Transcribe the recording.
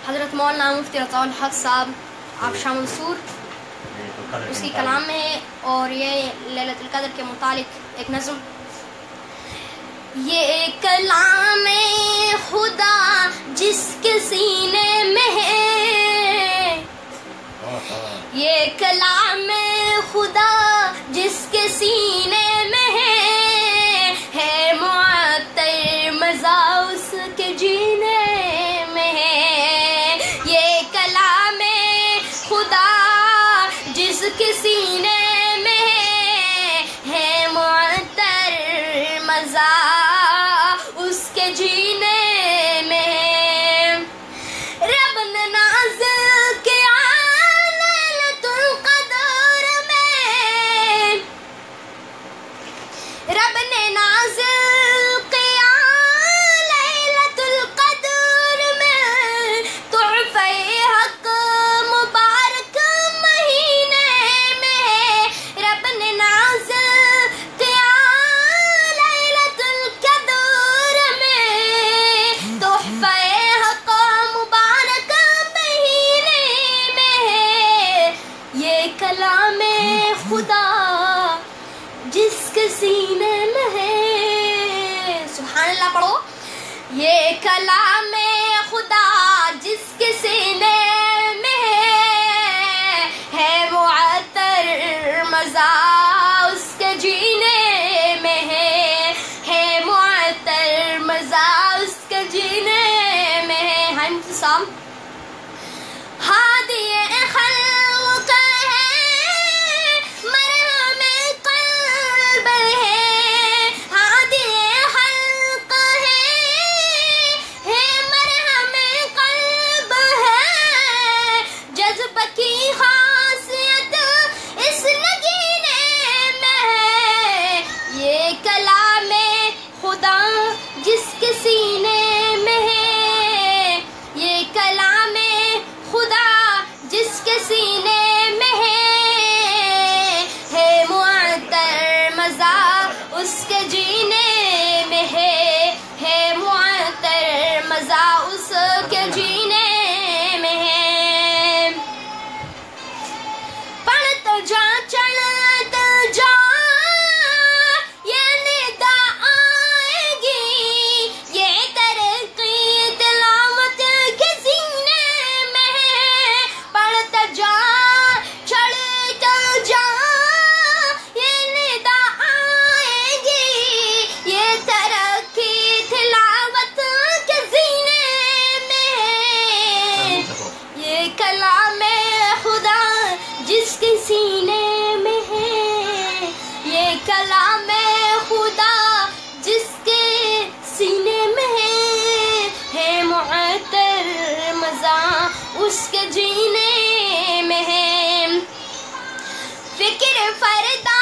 حضرت مولانا مفتی رضا الحق صاحب آبشام منصور اس کی کلام میں ہے، اور یہ لیلۃ القدر کے متعلق ایک نظم. یہ کلام خدا جس کے سینے میں ہے، یہ کلام خدا جس کے سینے میں ہے معطر مزہ اس کے جینے میں ہے. یہ کلام خدا جس کے سینے میں ہے معطر مزہ اس کے جینے میں. رب نے نازل کیا لیلۃ القدر میں، رب نے نازل کیا لیلۃ القدر میں تحفہ حق مبارک مہینے میں. رب نے نازل کیا لیلۃ القدر میں تحفہ حق مبارک مہینے میں. یہ کلام خدا جس کے سینے میں ہے، سبحان اللہ پڑھو. یہ کلام خدا جس کے سینے میں ہے معطر مزہ اس کے جینے میں ہے معطر مزہ اس کے جینے میں ہے. ہاں مفتی صاحب. ہادی خلق ہے مرہم قلب ہے، ہادی خلق ہے مرہم قلب ہے. جذب کی خاصیت اس نگینے میں ہے. یہ کلام خدا جس کے سینے میں ہے، یہ کلام خدا جس کے سینے میں ہے معطر مزہ اس کے جینے میں ہے معطر مزہ اس کے جینے میں ہے. پڑھتا جا چڑھتا جا یہ ندا آئے گی، یہ ترقی تلاوت کے سینے میں ہے. پڑھتا جا چڑھتا جا یہ ندا آئے گی، یہ ترقی تلاوت کے سینے میں ہے. یہ کلام خدا جس کے سینے میں ہے، یہ کلام خدا جس کے سینے میں ہے معطر مزہ اس کے جینے میں ہے. فکر فردا